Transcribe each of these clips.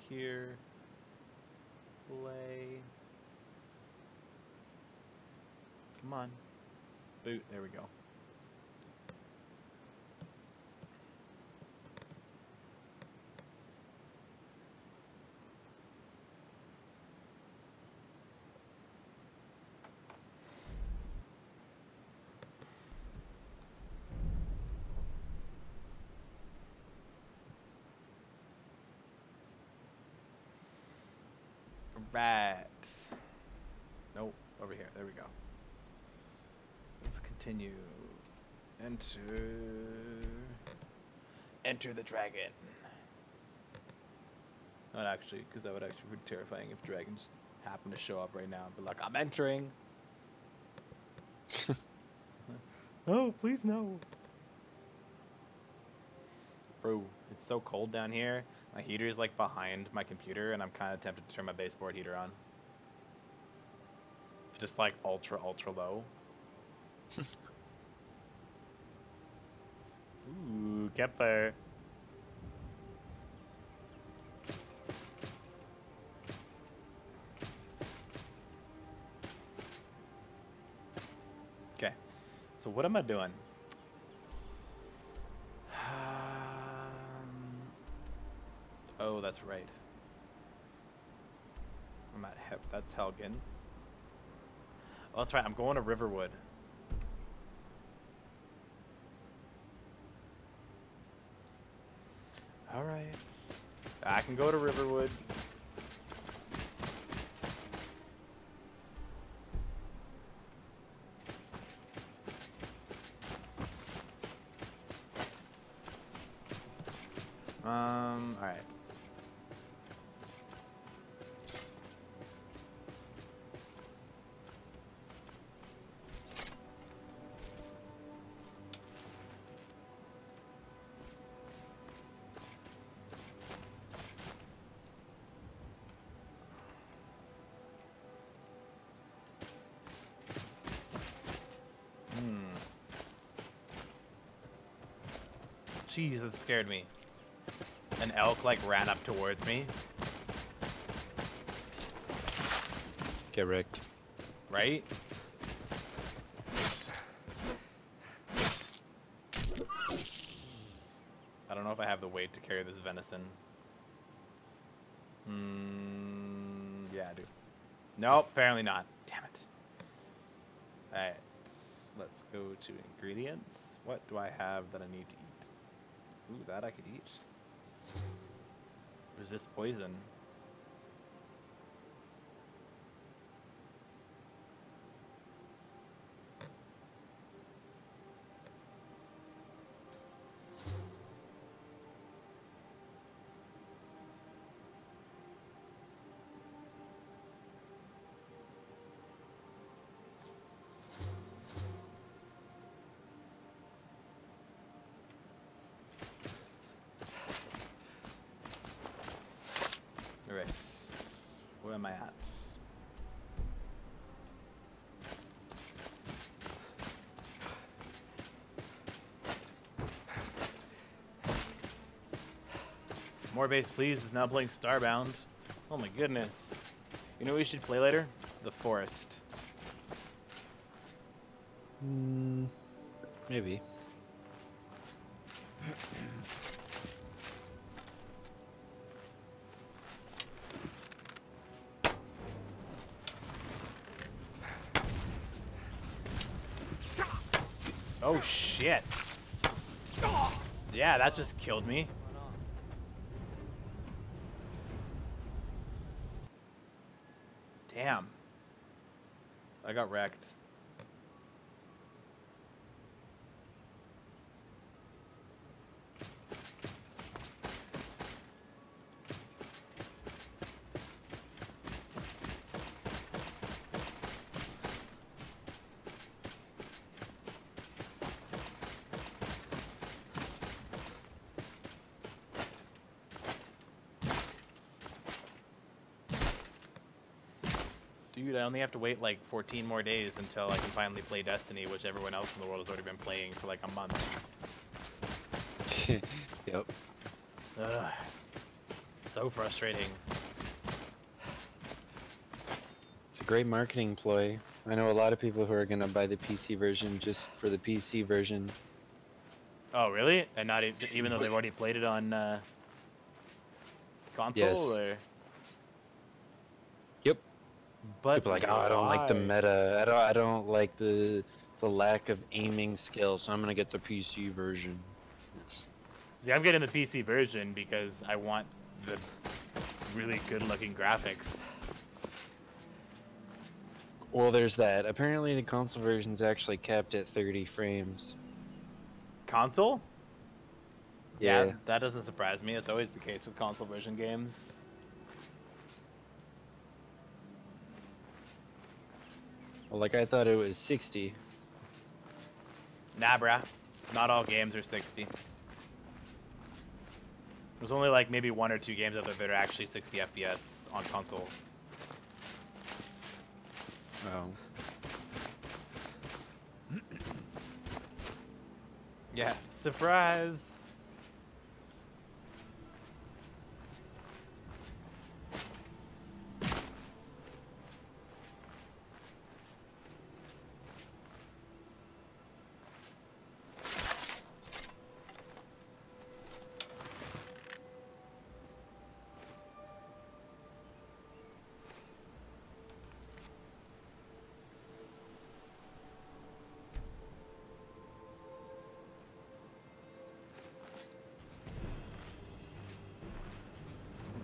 here. Play. Come on. Boot. There we go. Right. Nope. Over here. There we go. Let's continue. Enter the dragon. Not actually, because that would actually be terrifying if dragons happen to show up right now and be like, I'm entering. Oh, please no. Bro, it's so cold down here. My heater is like behind my computer, and I'm kind of tempted to turn my baseboard heater on. Just like ultra low. Ooh, campfire. Okay, so what am I doing? Oh, that's right. I'm at that's Helgen. Oh, that's right. I'm going to Riverwood. All right. I can go to Riverwood. All right. Jeez, that scared me. An elk like ran up towards me. Get wrecked. Right? I don't know if I have the weight to carry this venison. Yeah, I do. Nope, apparently not. Damn it. Alright, let's go to ingredients. What do I have that I need to eat? Ooh, that I could eat. Resist poison. Alright, where am I at? More base, please. It's now playing Starbound. Oh my goodness. You know what we should play later? The Forest. Maybe. Oh shit. Yeah, that just killed me. Damn. I got wrecked. Dude, I only have to wait like 14 more days until I can finally play Destiny, which everyone else in the world has already been playing for like a month. Yep. Ugh. so frustrating. It's a great marketing ploy. I know a lot of people who are gonna buy the PC version just for the PC version. Oh, really? And not even though they've already played it on console, Yes. or? Yep. But People are like, oh, I don't like the why? meta. I don't like the lack of aiming skill, so I'm gonna get the PC version. Yes. See, I'm getting the PC version because I want the really good-looking graphics. Well, there's that. Apparently, the console version's actually capped at 30 frames. Console? Yeah, Yeah. that doesn't surprise me. It's always the case with console version games. Well, like I thought it was 60. Nah, brah. Not all games are 60. There's only like maybe 1 or 2 games out there that are actually 60 FPS on console. Oh. Yeah, surprise!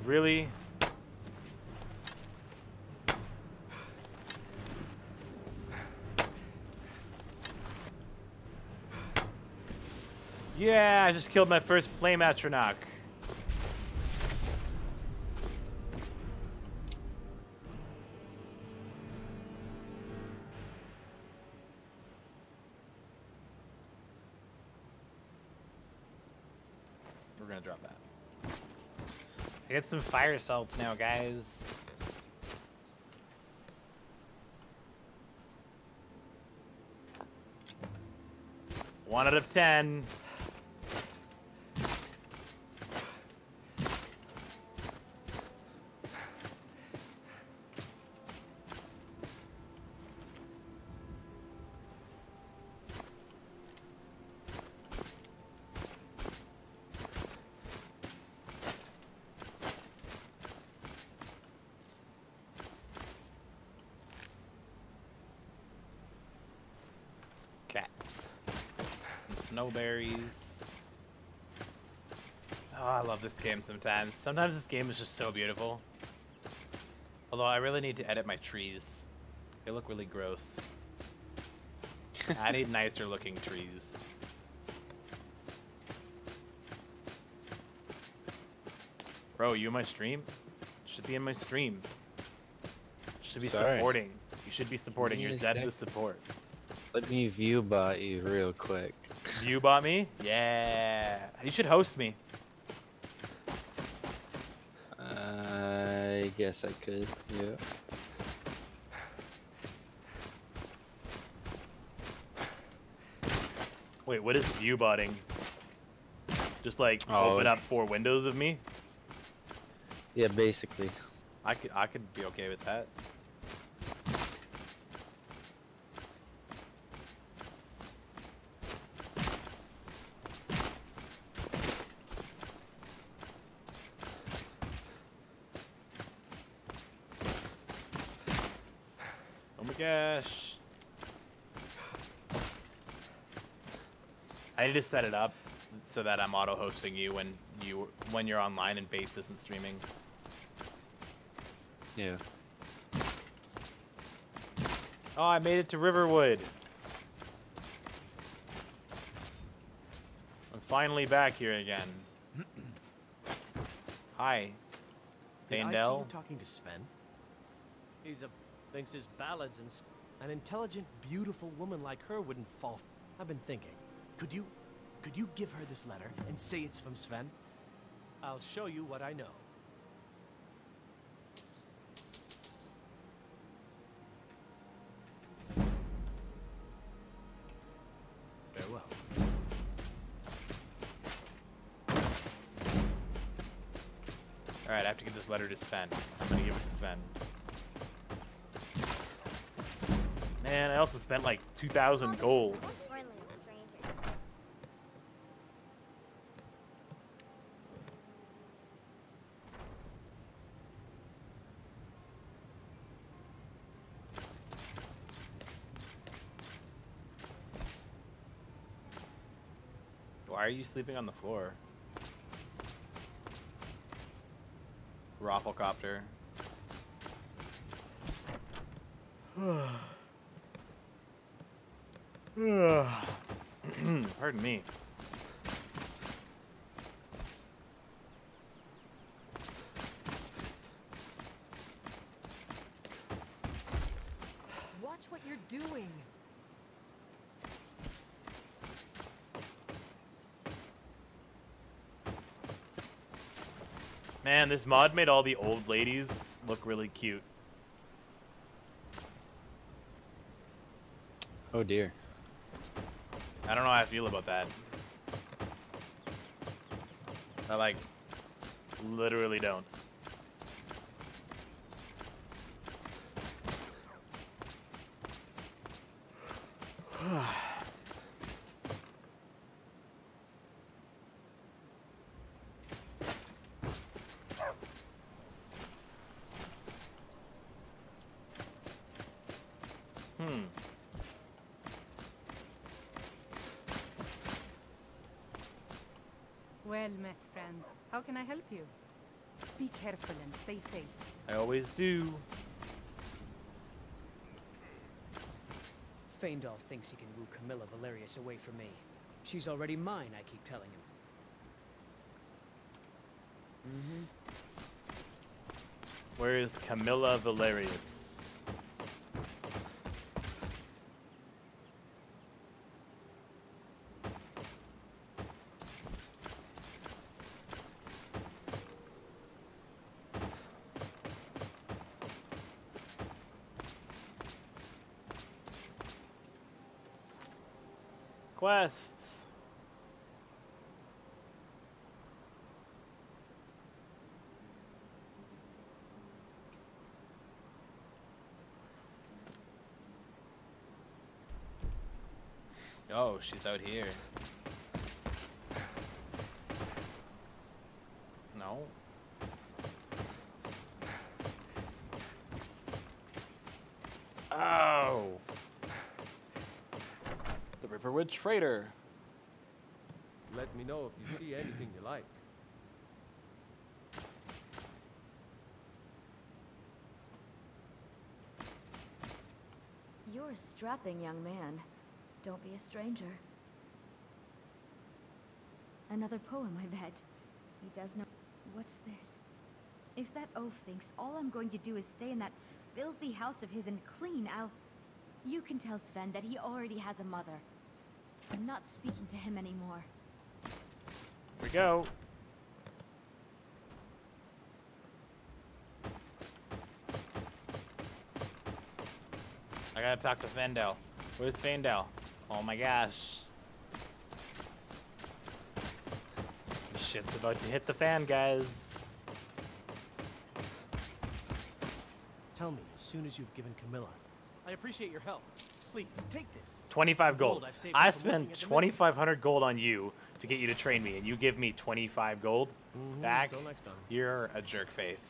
Really? Yeah, I just killed my first flame atronach. We're gonna drop that. I get some fire salts now, guys. One out of 10. Cat. Some snowberries. Oh, I love this game sometimes. Sometimes this game is just so beautiful. Although I really need to edit my trees. They look really gross. I need nicer looking trees. Bro, you in my stream? Should be in my stream. Should be Sorry. supporting. You should be supporting. Give me You're a dead to sec. support. Let me view bot you real quick. You bought me? Yeah. You should host me. I guess I could. Yeah. Wait, what is view botting? Just like Oh, open up 4 windows of me? Yeah, basically. I could be okay with that. Oh my gosh. I need to set it up so that I'm auto hosting you when you're online and Base isn't streaming. Yeah. Oh, I made it to Riverwood. I'm finally back here again. Hi. Did I see Dandel. you talking to Sven? Thinks his ballads and an intelligent, beautiful woman like her wouldn't fall. I've been thinking, could you give her this letter and say it's from Sven? I'll show you what I know. Farewell. Alright, I have to get this letter to Sven. I'm gonna give it to Sven. Man, I also spent like 2,000 gold. Friendly with strangers. Why are you sleeping on the floor? Rafflecopter. Pardon me. Watch what you're doing. Man, this mod made all the old ladies look really cute. Oh dear. I don't know how I feel about that. I like literally don't. Well met, friend. How can I help you? Be careful and stay safe. I always do. Faendal thinks he can woo Camilla Valerius away from me. She's already mine, I keep telling him. Where is Camilla Valerius? Quests. Oh, she's out here. No. Oh. The Riverwood Trader. Let me know if you see anything you like. You're a strapping young man. Don't be a stranger. Another poem, I bet. He does know. What's this? If that oaf thinks all I'm going to do is stay in that filthy house of his and clean, You can tell Sven that he already has a mother. I'm not speaking to him anymore. Here we go. I gotta talk to Faendal. Where's Faendal? Oh my gosh. Shit's about to hit the fan, guys. Tell me as soon as you've given Camilla. I appreciate your help. Please, take this. 25 It's the gold. I've saved I up from working spent at the mill. 2,500 gold on you to get you to train me, and you give me 25 gold back. Until next time. You're a jerk face.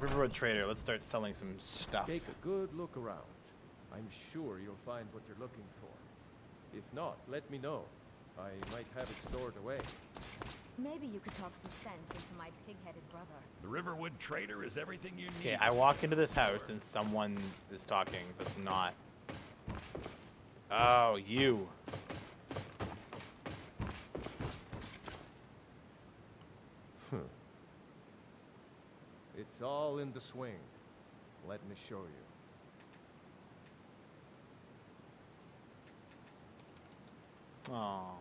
Riverwood Trader, let's start selling some stuff. Take a good look around. I'm sure you'll find what you're looking for. If not, let me know. I might have it stored away. Maybe you could talk some sense into my pig-headed brother. The Riverwood Trader is everything you need. Okay, I walk into this house and someone is talking that's not. Oh, you. It's all in the swing. Let me show you. Oh.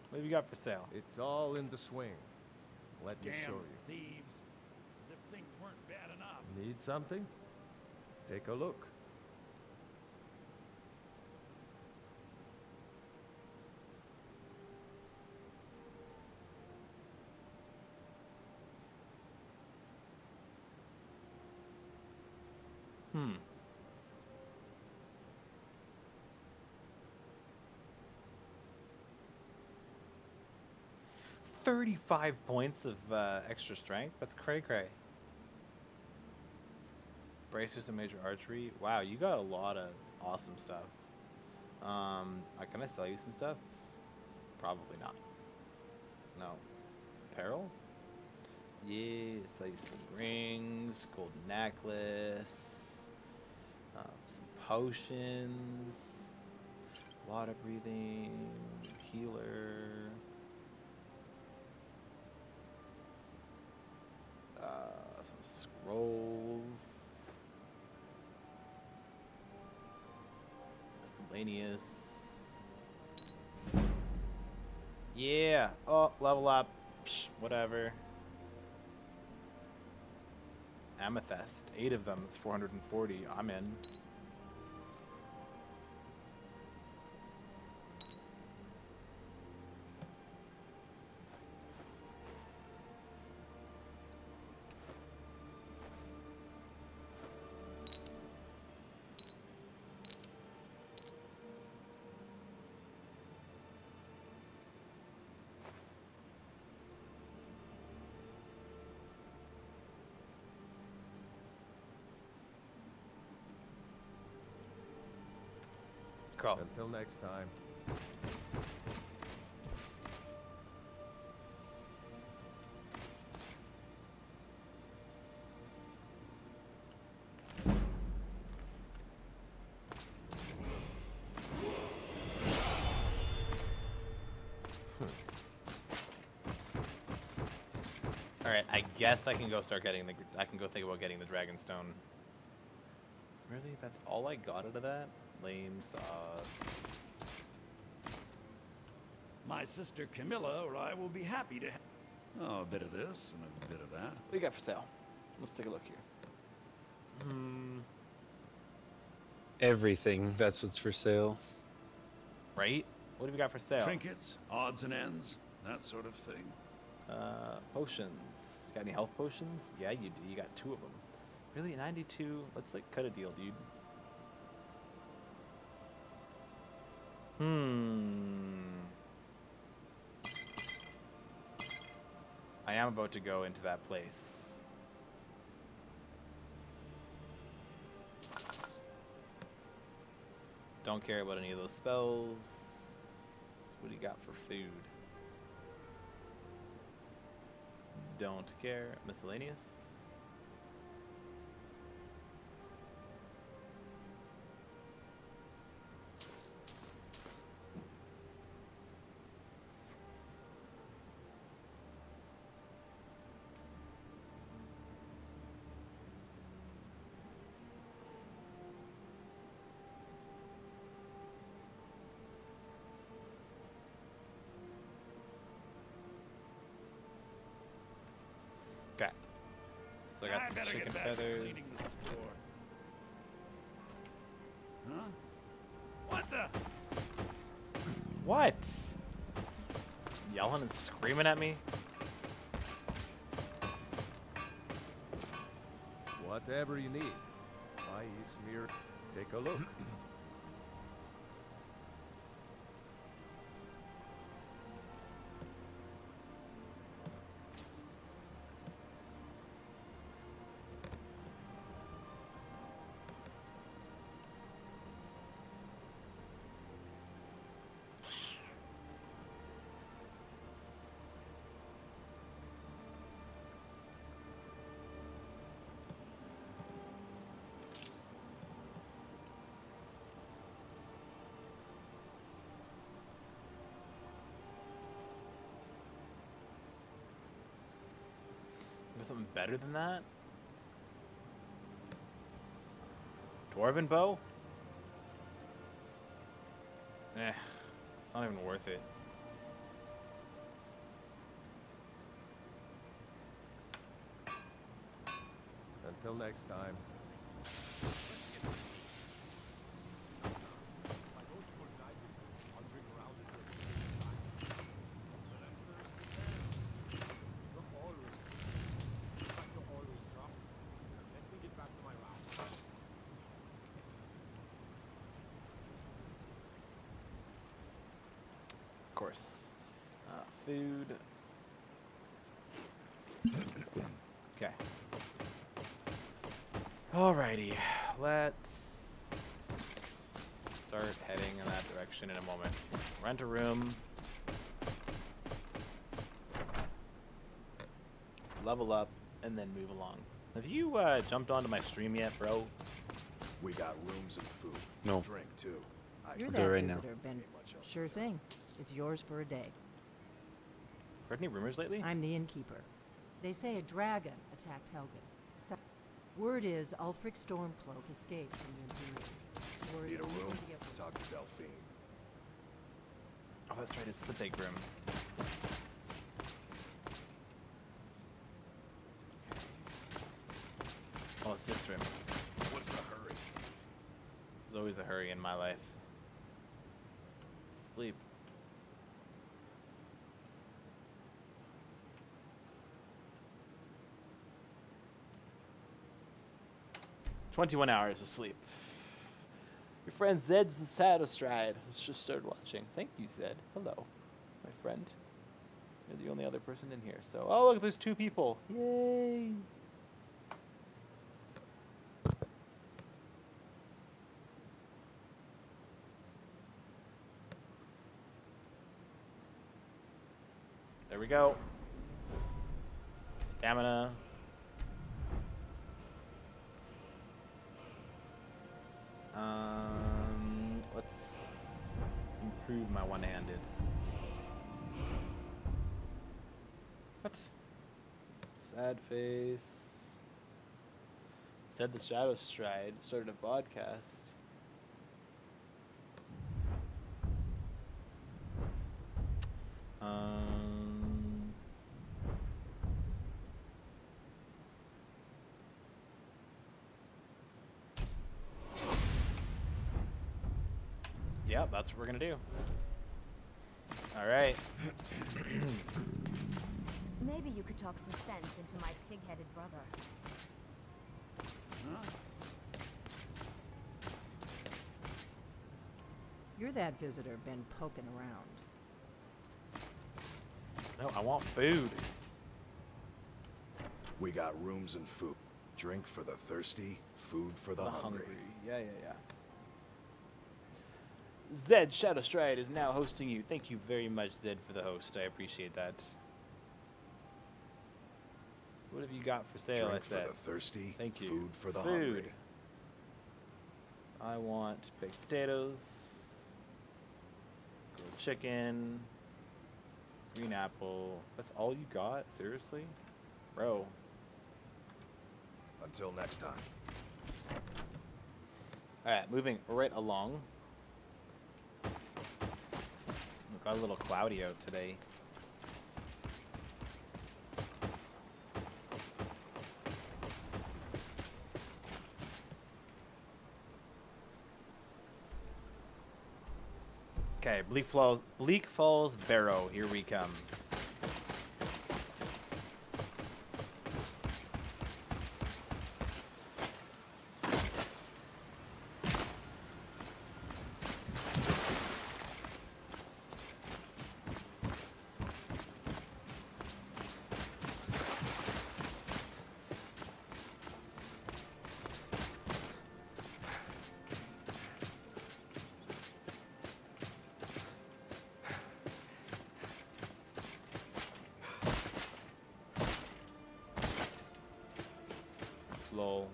What have you got for sale? It's all in the swing. Let me show Damn you. thieves. As if things weren't bad enough. Need something? Take a look. Hmm. 35 points of extra strength? That's cray cray. Bracers and major archery. Wow, you got a lot of awesome stuff. Can I sell you some stuff? Probably not. No. Apparel? Yeah, sell you some rings, golden necklace, some potions, water breathing, healer, some scrolls, miscellaneous. Yeah. Oh, level up. Psh, whatever. Amethyst. 8 of them. It's 440. I'm in. Cool. Until next time. Alright, I guess I can go start getting the... I can go think about getting the Dragonstone. Really? That's all I got out of that? Lame sauce. My sister Camilla or I will be happy to have... Oh, a bit of this and a bit of that. What do you got for sale? Let's take a look here. Everything. That's what's for sale. Right? What have you got for sale? Trinkets, odds and ends, that sort of thing. Potions. Got any health potions? Yeah, you do. You got 2 of them. Really? 92? Let's, like, cut a deal, dude. I am about to go into that place. Don't care about any of those spells. What do you got for food? Don't care. Miscellaneous? Okay. So I got some better chicken get back to feathers. cleaning the store. Huh? What the? What? Yelling and screaming at me? Whatever you need. Why you smear? Take a look. Got something better than that? Dwarven bow? Eh, it's not even worth it. Until next time. Of course. Food. Okay. Alrighty. Let's start heading in that direction in a moment. Rent a room. Level up, and then move along. Have you jumped onto my stream yet, bro? We got rooms and food. No. Drink too. You're We're that there right now. visitor, Ben. Sure thing. It's yours for a day. Heard any rumors lately? I'm the innkeeper. They say a dragon attacked Helgen. So, word is Ulfric Stormcloak escaped from the Imperium. Or is Need a only room? going to get worse. Talk to Delphine. Oh, that's right. It's the big room. Oh, it's this room. What's the hurry? There's always a hurry in my life. Sleep. "21 hours of sleep. Your friend Zed's the Saddlestride has just started watching. Thank you, Zed. Hello, my friend. You're the only other person in here. So, oh look, there's 2 people. Yay! There we go. Stamina. Let's improve my one-handed. What? Sad face. Said the Shadow Stride started a podcast. Yep, that's what we're gonna do. Alright. Maybe you could talk some sense into my pig-headed brother. Huh? You're that visitor been poking around. No, I want food. We got rooms and food. Drink for the thirsty, food for the hungry. Yeah. Zed Shadowstride is now hosting you. Thank you very much, Zed, for the host. I appreciate that. What have you got for sale? Drink I for said. the thirsty, Thank you. food for the Food. hungry. I want baked potatoes, grilled chicken, green apple. That's all you got? Seriously? Bro. Until next time. Alright, moving right along. It got a little cloudy out today. Okay, Bleak Falls Barrow, here we come. Lol.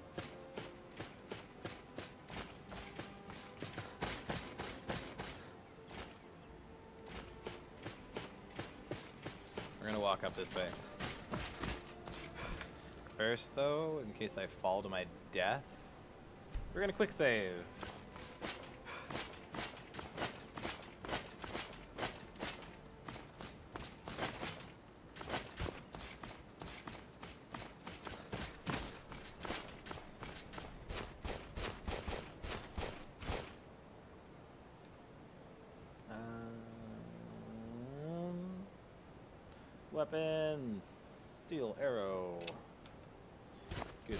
We're gonna walk up this way. First, though, in case I fall to my death, we're gonna quick save. Weapons. Steel arrow. Good.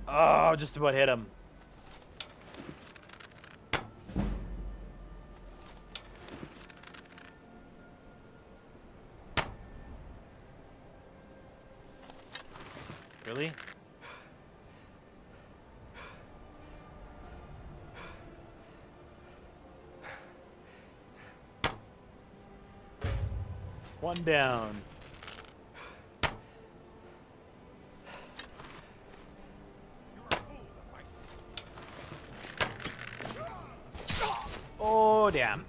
Oh, just about hit him. Really? One down. Oh, damn.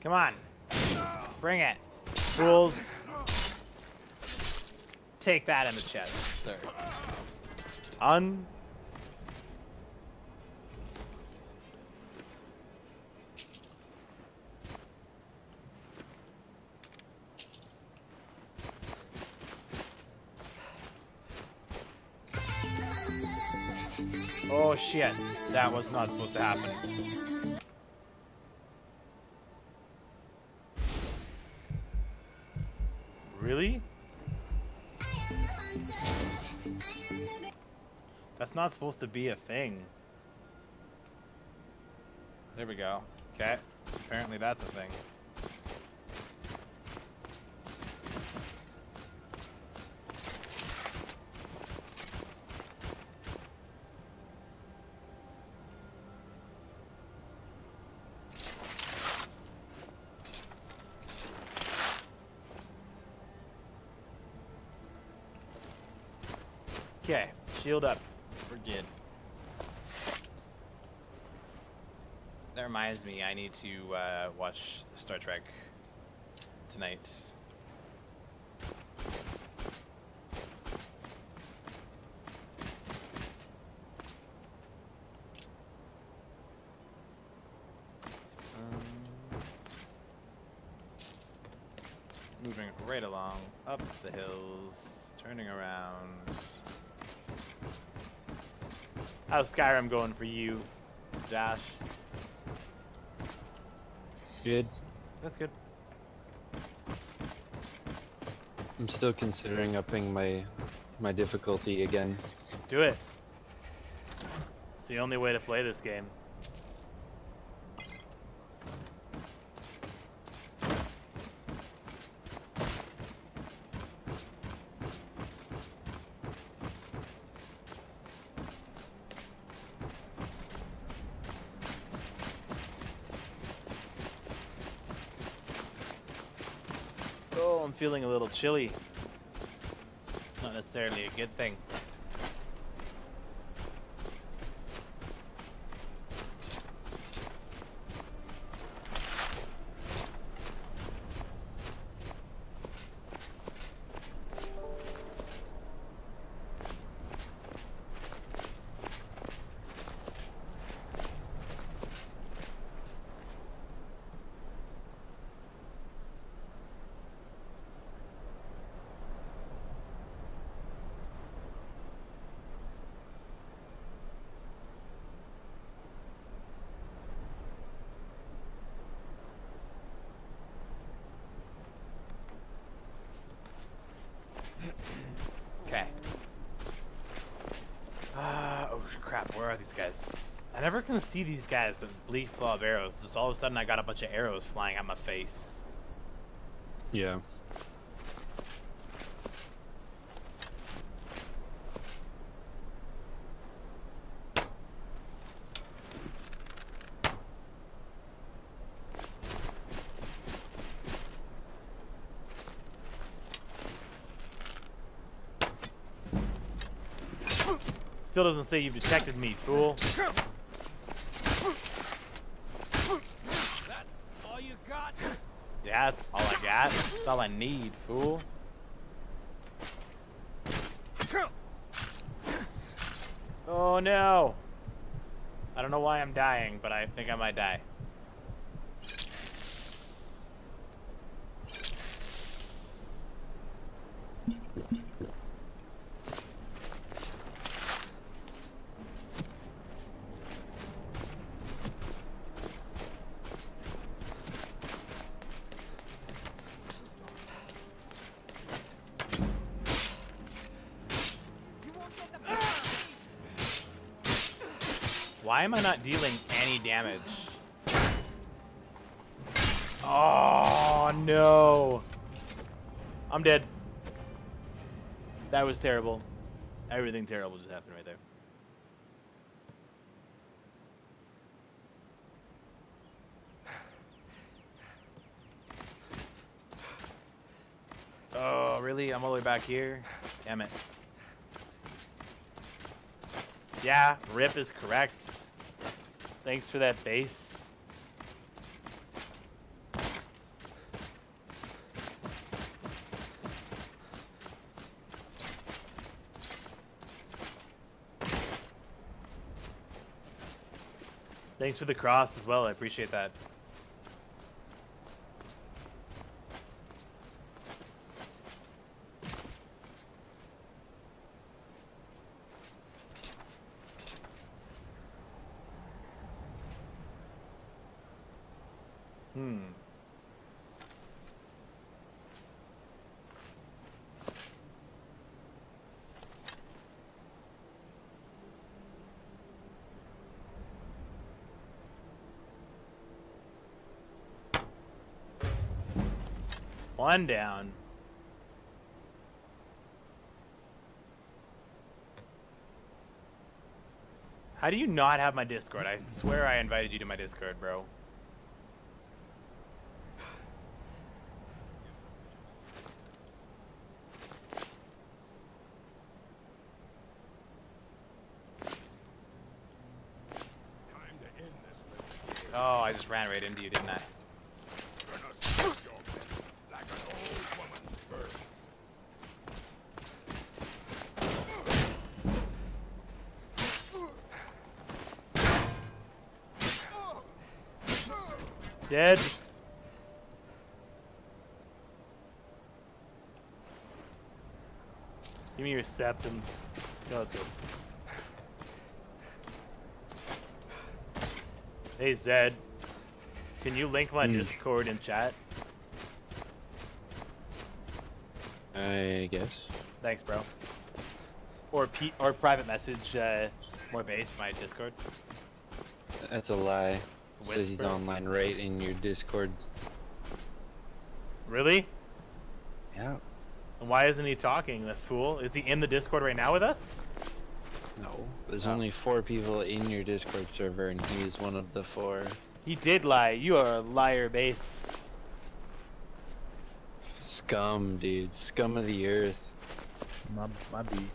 Come on. Bring it. Fools. Take that in the chest, sir. Oh shit. That was not supposed to happen. Really? That's not supposed to be a thing. There we go. Okay. Apparently that's a thing. Okay, shield up. We're good. That reminds me, I need to watch Star Trek tonight. Moving right along, up the hills, turning around. How's Skyrim going for you, Josh? Good. That's good. I'm still considering upping my difficulty again. Do it. It's the only way to play this game. Oh, I'm feeling a little chilly. Not necessarily a good thing. Okay. Oh crap, where are these guys? I never can see these guys that bleed flow of arrows. Just all of a sudden I got a bunch of arrows flying at my face. Yeah. Still doesn't say you've detected me, fool. That's all you got? Yeah, that's all I got. That's all I need, fool. Oh no! I don't know why I'm dying, but I think I might die. Why am I not dealing any damage? Oh no! I'm dead. That was terrible. Everything terrible just happened right there. Oh, really? I'm all the way back here? Damn it. Yeah, Rip is correct. Thanks for that base. Thanks for the cross as well, I appreciate that. One down. How do you not have my Discord? I swear I invited you to my Discord, bro. Oh, I just ran right into you, didn't I? Dead. Give me your septums. Go, let's go. Hey Zed, can you link my Discord in chat? I guess. Thanks, bro. Or private message more base my Discord. That's a lie. It says he's online right in your Discord. Really? Yeah. And why isn't he talking, the fool? Is he in the Discord right now with us? No. There's only 4 people in your Discord server, and he is one of the 4. He did lie. You are a liar, base. Scum, dude. Scum of the earth. My B.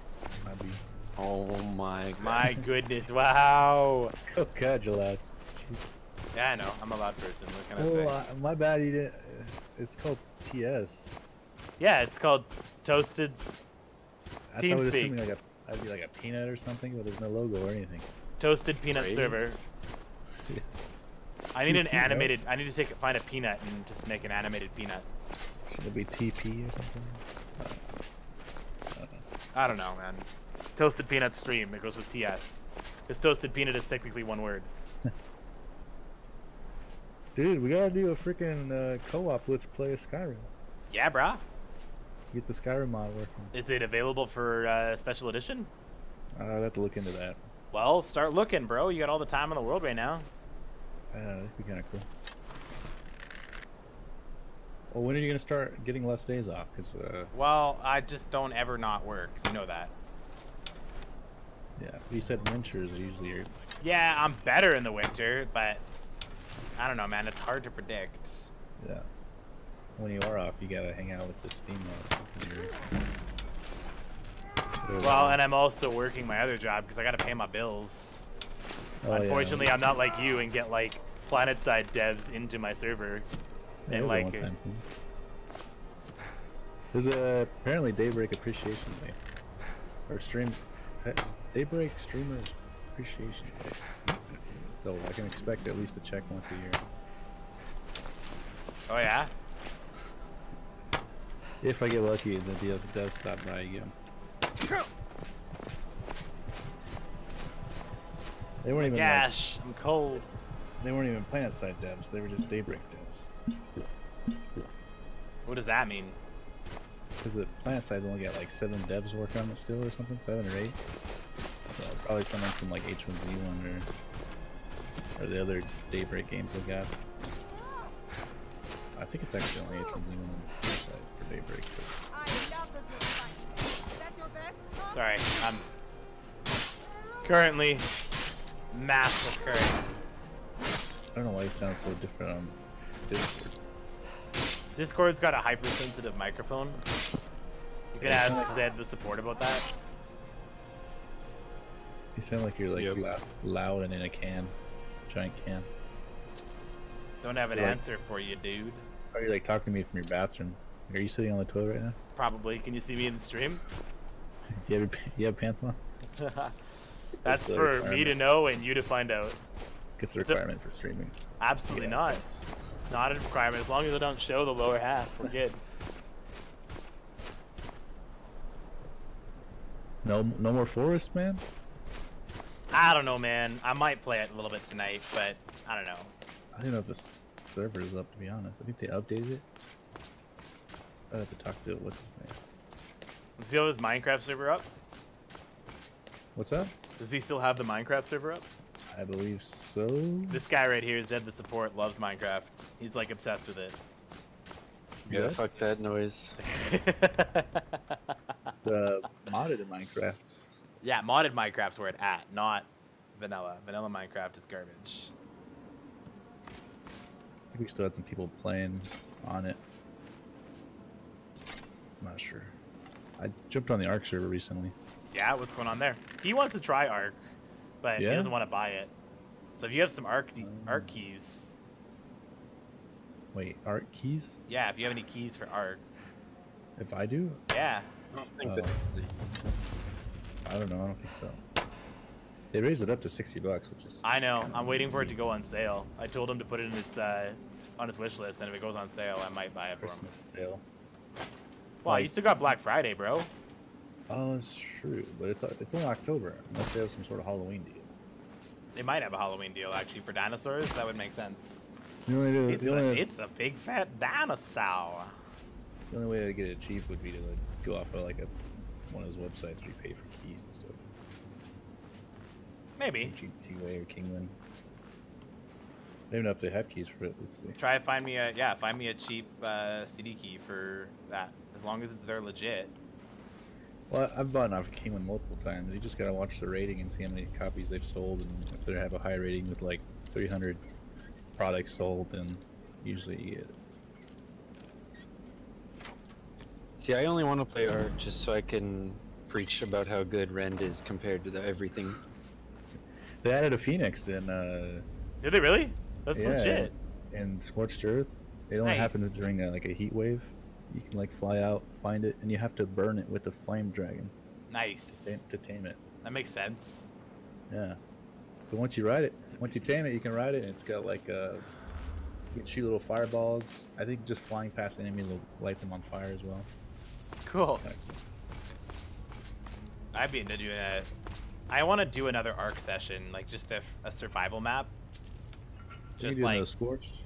Oh my god. My goodness, wow. Oh god, you're loud. Jeez. Yeah, I know. I'm a loud person. What can I say? My bad, he didn't. It's called TS. Yeah, it's called Toasted I thought TeamSpeak. it was something like I'd be like a peanut or something, but there's no logo or anything. Toasted Peanut Server. Yeah. I need an TP, animated. Right? I need to find a peanut and just make an animated peanut. Should it be TP or something? I don't know, man. Toasted Peanut stream. It goes with TS. Because Toasted Peanut is technically one word. Dude, we gotta do a freaking co-op. Let's play a Skyrim. Yeah, brah. Get the Skyrim mod working. Is it available for special edition? I'll have to look into that. Well, start looking, bro. You got all the time in the world right now. I don't know, that'd be kind of cool. Well, when are you gonna start getting less days off? Cause well, I just don't ever not work. You know that. yeah, you said winters usually are. Yeah, I'm better in the winter, but I don't know, man. It's hard to predict. Yeah. When you are off, you gotta hang out with the Steam mod. Well, and I'm also working my other job because I gotta pay my bills. Oh, Unfortunately, I'm not like you and get like planet-side devs into my server. Yeah, And like, there's apparently Daybreak Appreciation Day, or stream. Daybreak streamers appreciation. So I can expect at least a check once a year. Oh yeah. If I get lucky, the deal does stop by again. They weren't even. Gosh, I'm cold. They weren't even planet side devs. They were just Daybreak devs. What does that mean? Because the planet side's only got like 7 devs working on it still, or something, 7 or 8. So probably someone from like H1Z1 or the other Daybreak games they got. I think it's actually only H1Z1 on the side for Daybreak. Sorry, I'm currently massacring. I don't know why you sound so different on Discord. Discord's got a hypersensitive microphone. You can ask Zed the support about that. You sound like you're like loud and in a can, giant can. Don't have an You're answer for you, dude. Are you like talking to me from your bathroom? Are you sitting on the toilet right now? Probably. Can you see me in the stream? You have pants on? That's for me to know and you to find out. It's a requirement for streaming. Absolutely not. It's not a requirement. As long as I don't show the lower half, we're good. No more forest, man? I don't know, man. I might play it a little bit tonight, but I don't know. I don't know if this server is up, to be honest. I think they updated it. I'd have to talk to, what's his name? Does he have his Minecraft server up? What's that? Does he still have the Minecraft server up? I believe so. This guy right here, Zed the support, loves Minecraft. He's like obsessed with it. Yeah, fuck that noise. The modded Minecrafts. Yeah, modded Minecraft's where it's at, not vanilla. Vanilla Minecraft is garbage. I think we still had some people playing on it. I'm not sure. I jumped on the Ark server recently. Yeah, what's going on there? He wants to try Ark, but he doesn't want to buy it. So if you have some Ark keys. Wait, Ark keys? Yeah, if you have any keys for Ark. If I do? Yeah. I don't think that. I don't know. I don't think so. They raised it up to $60, which is. I know. I'm waiting for it to go on sale. I told him to put it in his on his wish list, and if it goes on sale, I might buy it for him. Christmas sale. Well, you still got Black Friday, bro. Oh, it's true, but it's only October. Unless they have some sort of Halloween deal. They might have a Halloween deal actually for dinosaurs. That would make sense. It's a big fat dinosaur. The only way to get it cheap would be to like go off of like one of those websites where you pay for keys and stuff. Maybe. G-Way or Kingman. I don't even know if they have keys for it. Let's see. Try to find me a cheap CD key for that. As long as they're legit. Well, I've bought off of Kingman multiple times. You just gotta watch the rating and see how many copies they've sold, and if they have a high rating with like 300 products sold, then usually you get it. See, I only want to play Ark just so I can preach about how good Rend is compared to everything. They added a Phoenix in. Did they really? That's yeah, legit. And Scorched Earth. It only happens during like a heat wave. You can like fly out, find it, and you have to burn it with a flame dragon. Nice. To tame it. That makes sense. Yeah. But once you ride it, once you tame it, you can ride it, and it's got like you can shoot little fireballs. I think just flying past enemies will light them on fire as well. Cool. I'd be into doing that. I want to do another Ark session, like just a survival map. Just like Scorched.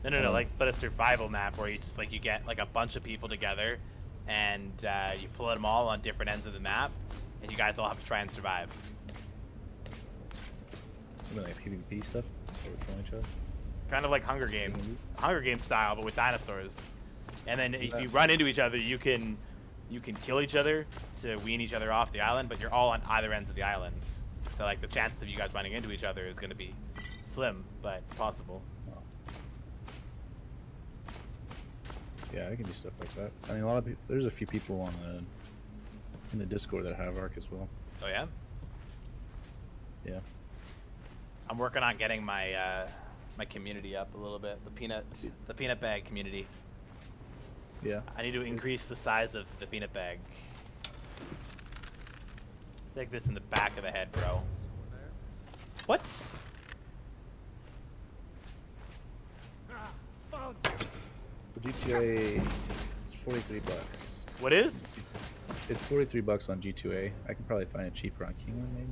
No, like but a survival map where you just like you get like a bunch of people together, and you pull them all on different ends of the map, and you guys all have to try and survive. Something like PvP stuff, or killing each other. Kind of like Hunger Games style, but with dinosaurs. And then if you run into each other, you can kill each other to wean each other off the island, but you're all on either ends of the island. So like the chances of you guys running into each other is going to be slim, but possible. Yeah, I can do stuff like that. I mean, a lot of people. There's a few people on in the Discord that have Ark as well. Oh yeah. Yeah. I'm working on getting my my community up a little bit. The peanut bag community. Yeah. I need to increase the size of the peanut bag. Take this in the back of the head, bro. What? The GTA is $43. What is? It's $43 on G2A. I can probably find it cheaper on Kingdom, maybe.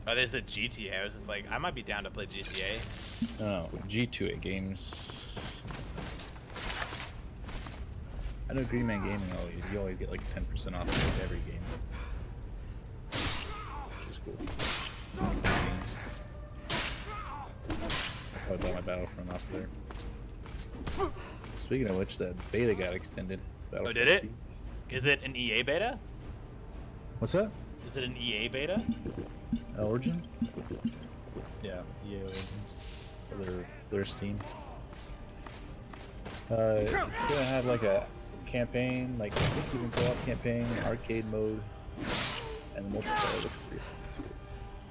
Oh, there's a GTA. I was just like, I might be down to play GTA. No, G2A games. I know Green Man Gaming you always get like 10% off of every game. Which is cool. I bought my Battlefront off there. Speaking of which, that beta got extended. Oh, did it? Is it an EA beta? What's that? Is it an EA beta? Origin? Yeah, EA Origin. Their Steam. It's gonna have like a campaign, like I think you can co-op campaign, arcade mode, and the multiplayer looks pretty sweet.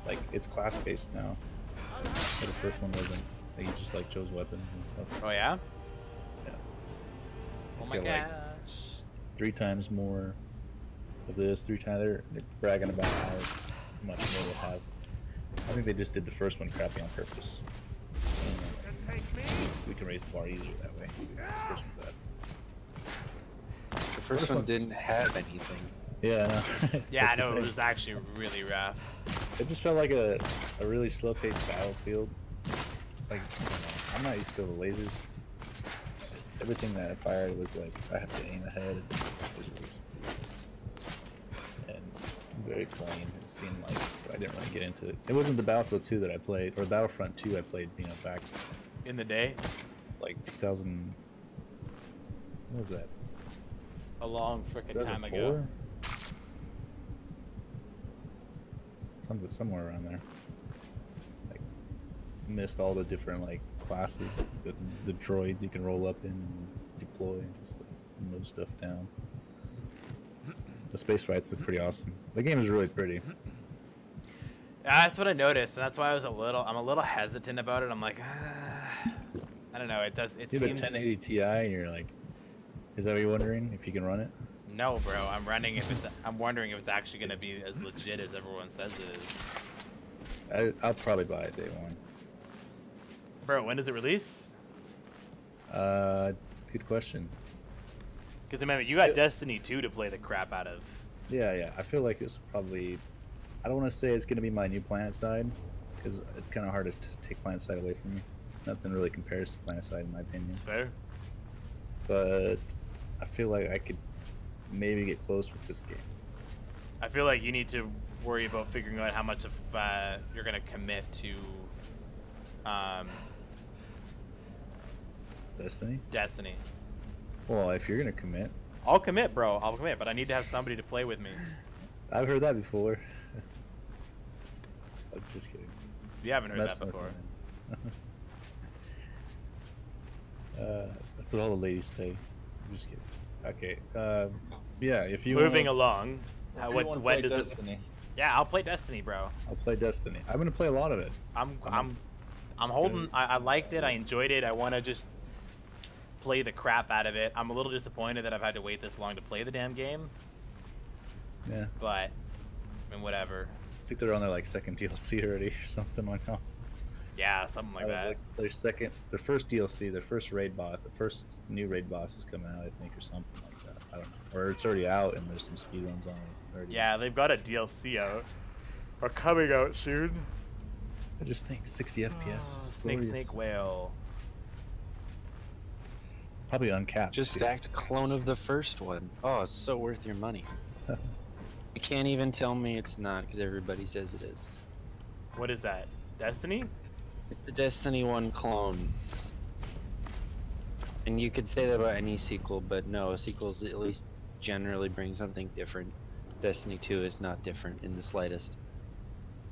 Like it's class-based now. So the first one wasn't. Like you just like chose weapons and stuff. Oh yeah? Yeah. Oh my gosh. Like 3 times more of this, 3 times they're bragging about how much more they have. I think they just did the first one crappy on purpose. We can raise the bar easier that way. The first one didn't have anything. Yeah, I know. Yeah, I know, it was actually really rough. It just felt like a really slow-paced battlefield. Like, I'm not used to the lasers. Everything that I fired was like, I have to aim ahead. And very plain, it seemed like, so I didn't really get into it. It wasn't the Battlefield 2 that I played, or Battlefront 2 I played, you know, back in the day? Like 2000, what was that? A long frickin' time ago. Somewhere around there. Like, missed all the different like classes, the droids you can roll up in and deploy, and just like, move stuff down. The space fights look pretty awesome. The game is really pretty. Yeah, that's what I noticed, and that's why I'm a little hesitant about it. I'm like, I don't know. It You have a 1080 Ti, and you're like, is that what you're wondering if you can run it? No, bro. I'm wondering if it's actually gonna be as legit as everyone says it is. I'll probably buy it day one. Bro, when does it release? Good question. Because remember, you got Destiny 2 to play the crap out of. Yeah. I feel like it's probably. I don't want to say it's gonna be my new PlanetSide, because it's kind of hard to take PlanetSide away from me. Nothing really compares to PlanetSide in my opinion. That's fair. But I feel like I could maybe get close with this game. I feel like you need to worry about figuring out how much of you're gonna commit to. Destiny. Well, if you're gonna commit. I'll commit, bro. I'll commit, but I need to have somebody to play with me. I've heard that before. I'm just kidding. You haven't heard that before. That's what all the ladies say. I'm just kidding. Okay. Yeah. If you moving along. When does Destiny? Yeah, I'll play Destiny, bro. I'll play Destiny. I'm gonna play a lot of it. I'm holding. I liked it. I enjoyed it. I want to just play the crap out of it. I'm a little disappointed that I've had to wait this long to play the damn game. Yeah. But, I mean, whatever. I think they're on their like second DLC already or something like that. Yeah, something like that. Like their first DLC, their first raid boss, the first new raid boss is coming out, I think, or something like that. I don't know. Or it's already out and there's some speedruns on it already. Yeah, they've got a DLC out. Or coming out soon. I just think 60 FPS. Snake whale. Probably uncapped. Just act a clone of the first one. Oh, it's so worth your money. You can't even tell me it's not, because everybody says it is. What is that? Destiny? It's the Destiny 1 clone. And you could say that about any sequel, but no, sequels at least generally bring something different. Destiny 2 is not different in the slightest.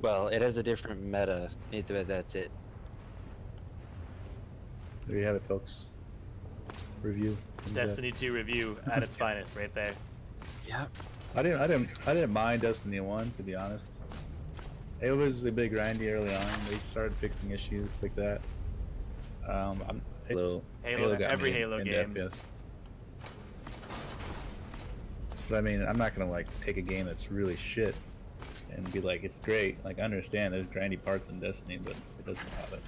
Well, it has a different meta, but that's it. There you have it, folks. Review. Destiny 2 review at its finest, right there. Yeah. I didn't mind Destiny 1, to be honest. It was a bit grindy early on. They started fixing issues like that. Halo got every Halo game. FPS. But I mean, I'm not gonna like take a game that's really shit and be like, it's great. Like, I understand there's grindy parts in Destiny, but it doesn't have it.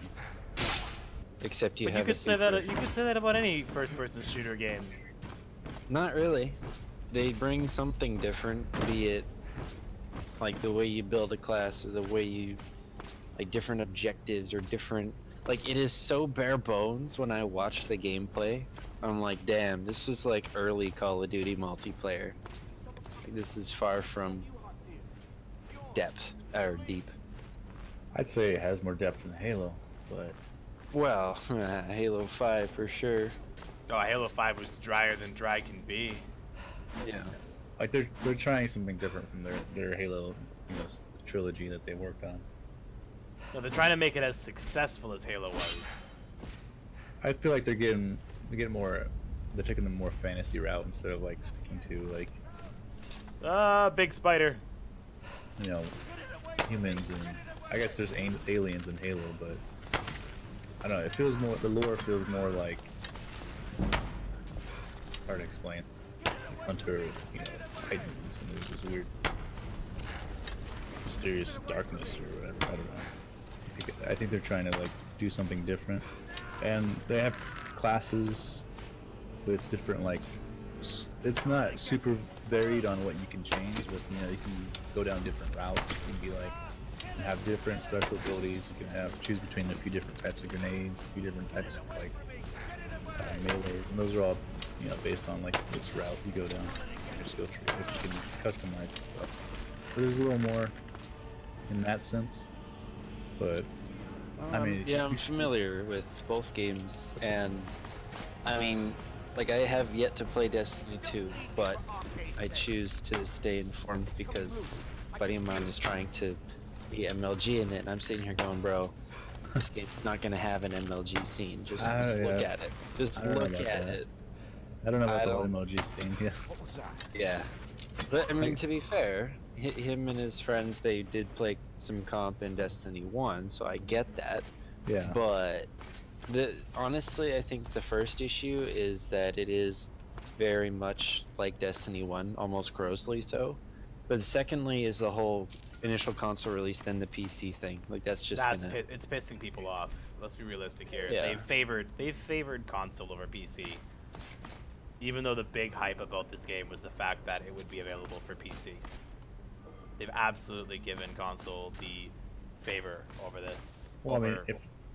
Except you But have you could a say secret. that you could say that about any first-person shooter game. Not really. They bring something different, be it like the way you build a class or the way you like different objectives or different like it is so bare bones when I watched the gameplay. I'm like, damn, this was like early Call of Duty multiplayer. Like, this is far from depth or deep. I'd say it has more depth than Halo, but Well, Halo 5 for sure. Oh, Halo 5 was drier than dry can be. Yeah. like they're trying something different from their Halo, trilogy that they worked on. No, they're trying to make it as successful as Halo was. I feel like they're getting more. They're taking the more fantasy route instead of like sticking to like Big spider. Humans, and I guess there's aliens in Halo, but I don't know. It feels more. The lore feels more like hard to explain. Like Hunter, Titans, and there's this weird mysterious darkness or whatever. I don't know. I think they're trying to like do something different, and they have classes with different like. It's not super varied on what you can change, but you can go down different routes. You can be like have different special abilities. You can choose between a few different types of grenades, a few different types of like melees, and those are all based on like which route you go down, your skill tree, which you can customize and stuff. But there's a little more in that sense. But I mean, yeah, I'm familiar with both games, and I mean, like I have yet to play Destiny 2, but I choose to stay informed because a buddy of mine is trying to be MLG in it, and I'm sitting here going, bro, this game's not gonna have an MLG scene. Just look at it. Just look at it. I don't know about the whole MLG scene. Yeah. Yeah. But I mean, to be fair, him and his friends, they did play some comp in Destiny 1, so I get that. Yeah. But honestly, I think the first issue is that it is very much like Destiny 1, almost grossly so. But secondly is the whole initial console release, then the PC thing. Like it's pissing people off. Let's be realistic here. Yeah. They've favored console over PC. Even though the big hype about this game was the fact that it would be available for PC. They've absolutely given console the favor over this. Well, I mean,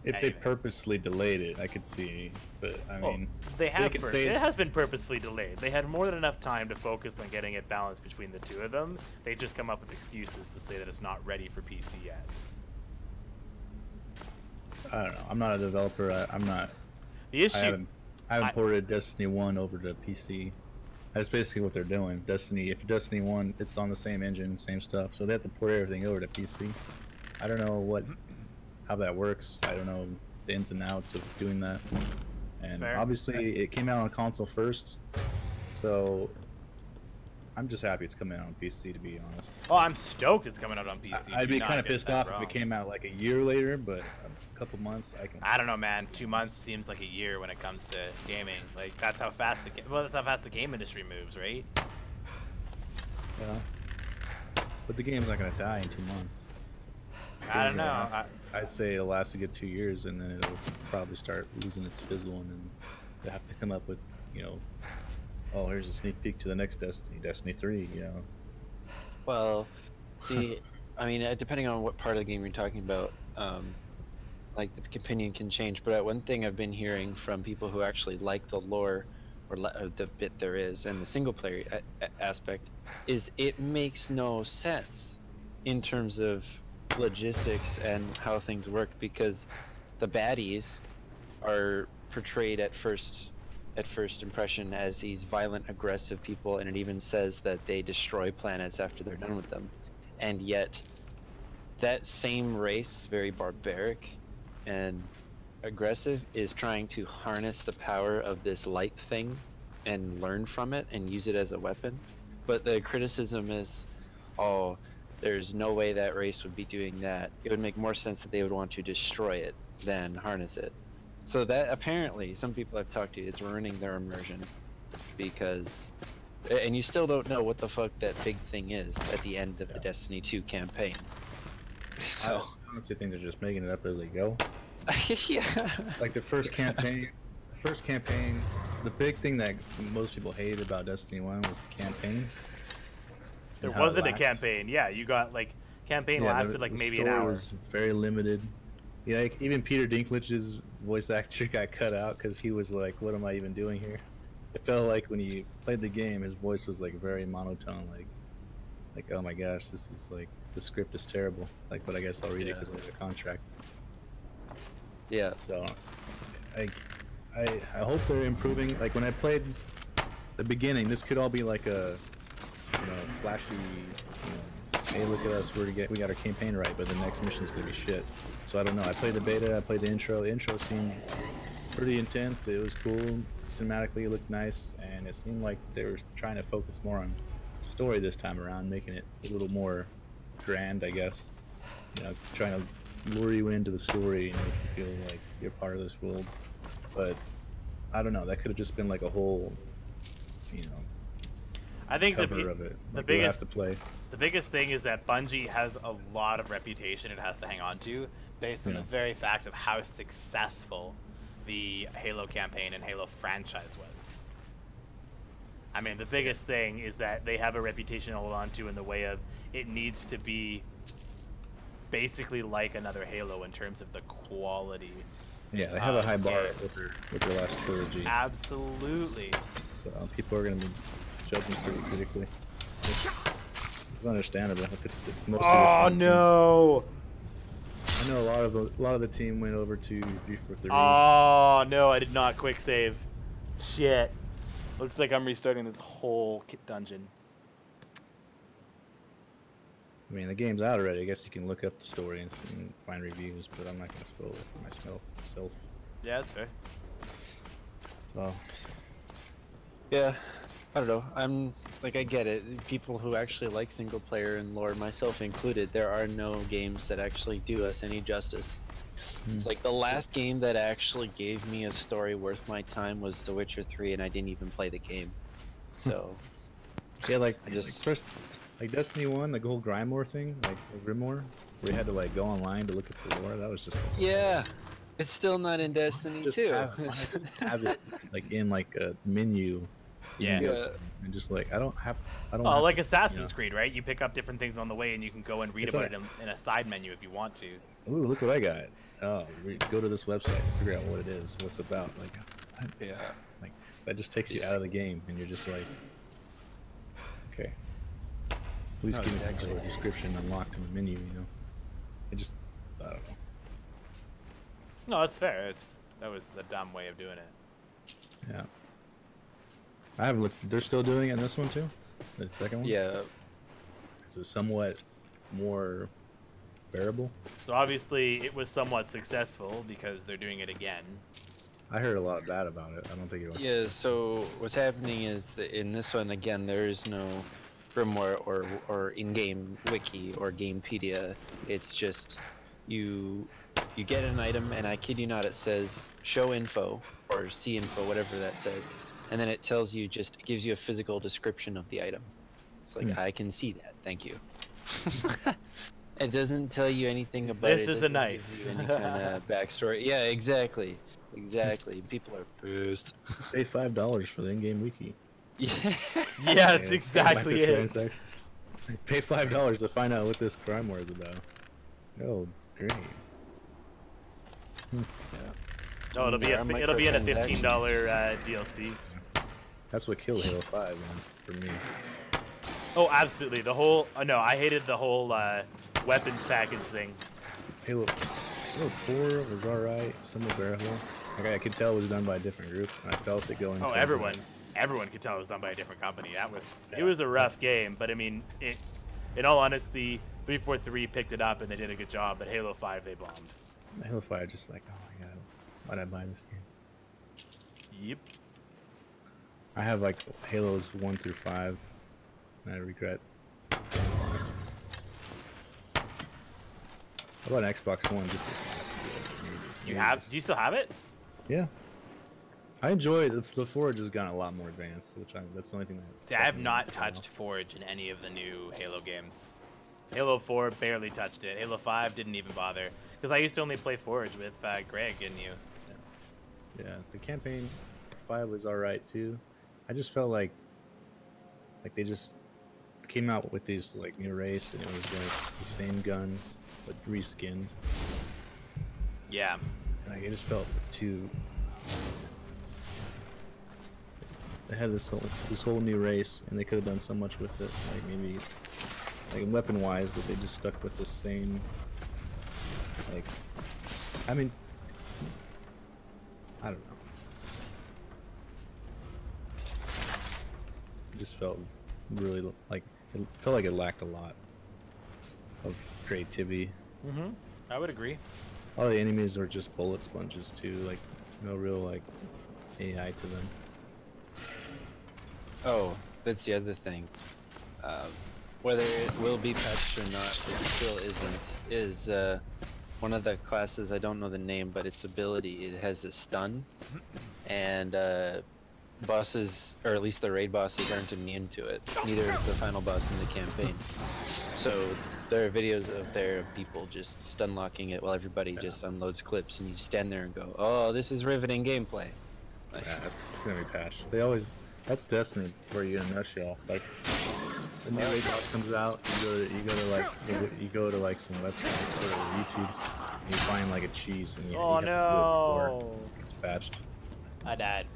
if they purposely delayed it, I could see, but I mean, they have. It has been purposefully delayed. They had more than enough time to focus on getting it balanced between the two of them. They just come up with excuses to say that it's not ready for PC yet. I don't know. I'm not a developer. I'm not. The issue. I haven't ported Destiny 1 over to PC. That's basically what they're doing. If Destiny 1, it's on the same engine, same stuff, so they have to port everything over to PC. I don't know how that works. I don't know the ins and outs of doing that. And obviously, it came out on console first, so I'm just happy it's coming out on PC, to be honest. Oh, I'm stoked it's coming out on PC. I'd be kind of pissed off if it came out like a year later, but a couple months I don't know, man. 2 months seems like a year when it comes to gaming. Like that's how fast that's how fast the game industry moves, right? Yeah. But the game's not gonna die in 2 months. I don't know. I'd say it'll last a good 2 years, and then it'll probably start losing its fizzle, and then they have to come up with, oh, here's a sneak peek to the next Destiny 3, Well, see, I mean, depending on what part of the game you're talking about, like the opinion can change. But one thing I've been hearing from people who actually like the lore, or the bit there is, and the single player aspect, is it makes no sense in terms of logistics and how things work, because the baddies are portrayed at first impression as these violent, aggressive people, and it even says that they destroy planets after they're done with them. And yet that same race, very barbaric and aggressive, is trying to harness the power of this light thing and learn from it and use it as a weapon. But the criticism is, oh, there's no way that race would be doing that. It would make more sense that they would want to destroy it than harness it. So that apparently, some people I've talked to, it's ruining their immersion, because And you still don't know what the fuck that big thing is at the end of the Destiny 2 campaign. So I honestly think they're just making it up as they go. yeah. Like the first campaign, the big thing that most people hated about Destiny 1 was the campaign. There and how it wasn't a lacked. campaign. Yeah, you got like campaign Yeah, lasted but like the maybe an story hour. was very limited. Yeah, like even Peter Dinklage's voice actor got cut out because he was like, "What am I even doing here?" It felt like when he played the game, his voice was like very monotone, like oh my gosh, this is like the script is terrible. Like, but I guess I'll read it because I have a contract. Yeah. So, I hope they're improving. Like when I played the beginning, this could all be like a flashy, hey, look at us, we got our campaign right, but the next mission's gonna be shit. So I don't know. I played the beta, I played the intro. The intro seemed pretty intense. It was cool. Cinematically, it looked nice, and it seemed like they were trying to focus more on story this time around, making it a little more grand, I guess. Trying to lure you into the story and make you feel like you're part of this world. But I don't know. That could have just been like a whole, I think cover of it. the Like, biggest have to play. The biggest thing is that Bungie has a lot of reputation it has to hang on to based on the very fact of how successful the Halo campaign and Halo franchise was. I mean, the biggest thing is that they have a reputation to hold on to in the way of it needs to be basically like another Halo in terms of the quality. Yeah, they have a high bar with their last trilogy. Absolutely. So people are going to be judging pretty critically. It's understandable. If it's mostly oh no! I know a lot of the team went over to 343. Oh no! I did not quick save. Shit. Looks like I'm restarting this whole dungeon. I mean, the game's out already. I guess you can look up the story and find reviews, but I'm not going to spoil it for myself. Yeah, that's fair. So. Yeah, I don't know. I get it. People who actually like single player and lore, myself included, there are no games that actually do us any justice. It's like the last game that actually gave me a story worth my time was The Witcher 3, and I didn't even play the game. So. Yeah, like Destiny 1, like the whole Grimoire thing, like Grimoire, where you had to like go online to look at the lore. That was just like, yeah, it's still not in Destiny 2. Have it like in like a menu. Yeah. And just like I don't. Oh, like Assassin's Creed, right? You pick up different things on the way, and you can go and read about it in a side menu if you want to. Ooh, look what I got! Oh, go to this website and figure out what it is, what it's about. Like, like that just takes you out of the game, and you're just like, okay. At least give me some sort of description unlocked in the menu, I don't know. No, that's fair. That was the dumb way of doing it. Yeah. I haven't looked. They're still doing it in this one too? The second one? Yeah. Is it somewhat more bearable? So obviously it was somewhat successful because they're doing it again. I heard a lot bad about it. I don't think it was. Yeah, so what's happening is that in this one, again, there is no Grimoire or in-game wiki or Gamepedia. It's just you get an item, and I kid you not, it says show info or see info, whatever that says, and then it tells you, it gives you a physical description of the item. It's like, I can see that, thank you. It doesn't tell you anything about it. This is a knife. Any kind of backstory. Yeah, exactly. People are pissed. Pay $5 for the in-game wiki. Yeah. Yeah, that's exactly it. Pay $5 to find out what this Grimoire is about. Oh, great. Yeah. Oh, it'll be in a $15 DLC. That's what killed Halo 5, man, for me. Oh, absolutely. The whole no, I hated the whole weapons package thing. Halo 4 was alright. Some of I could tell it was done by a different group, and I felt it going. Oh, everyone could tell it was done by a different company. It was a rough game, but I mean, in all honesty, 343 picked it up and they did a good job. But Halo 5, they bombed. Halo 5, just like, oh my god, why did I buy this game? Yep. I have like Halos 1 through 5, and I regret. How about an Xbox One? Do you still have it? Yeah. I enjoy the Forge has gotten a lot more advanced, that's the only thing that. See, I have not touched Forge in any of the new Halo games. Halo 4 barely touched it. Halo 5 didn't even bother because I used to only play Forge with Greg and you. Yeah, the campaign for 5 was alright too. I just felt like they just came out with these like new race and it was like the same guns but reskinned. Yeah. Like it just felt too. They had this whole new race and they could have done so much with it. Like maybe like weapon wise, but they just stuck with the same. Like, I mean, I don't know. It just felt really like it felt like it lacked a lot of creativity. Mm-hmm. I would agree. All the enemies are just bullet sponges too. Like no real like AI to them. Oh, that's the other thing. Whether it will be patched or not, it still isn't. Is one of the classes, I don't know the name, but its ability, it has a stun, and bosses, or at least the raid bosses, aren't immune to it. Neither is the final boss in the campaign. So there are videos out there of people just stun locking it while everybody just unloads clips, and you stand there and go, "Oh, this is riveting gameplay." Like, yeah, it's gonna be patched. They always. That's Destiny for you in a nutshell. Like, the new raid boss comes out, you go to like some website or YouTube, and you find like a cheese, and you have to do it before it's patched. I died.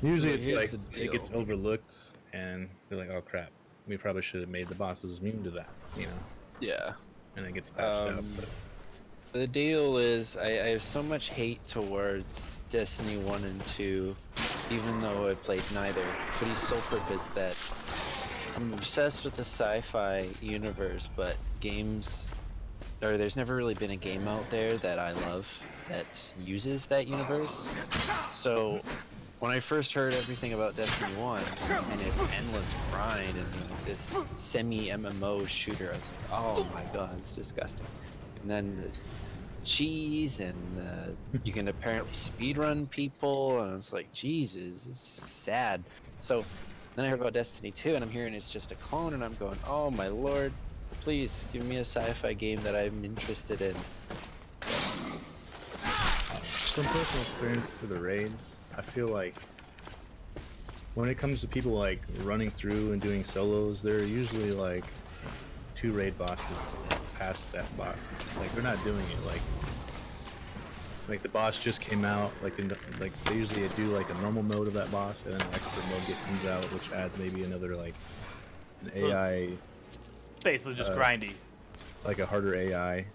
Usually it's like it gets overlooked, and they're like, "Oh crap, we probably should have made the bosses immune to that," you know? Yeah. And it gets patched out. But... The deal is, I have so much hate towards Destiny 1 and 2, even though I played neither, for the sole purpose that I'm obsessed with the sci-fi universe, but there's never really been a game out there that I love that uses that universe. So when I first heard everything about Destiny 1 and its endless grind and this semi-MMO shooter, I was like, oh my god, it's disgusting. And then the cheese and you can apparently speedrun people, and it's like, Jesus, it's sad. So then I heard about Destiny 2 and I'm hearing it's just a clone, and I'm going, oh my lord, please give me a sci-fi game that I'm interested in. From personal experience to the raids, I feel like when it comes to people like running through and doing solos, there are usually like 2 raid bosses past that boss. Like they're not doing it like the boss just came out. Like they usually do like a normal mode of that boss, and then an expert mode comes out, which adds maybe another like an AI. Basically just grindy. Like a harder AI.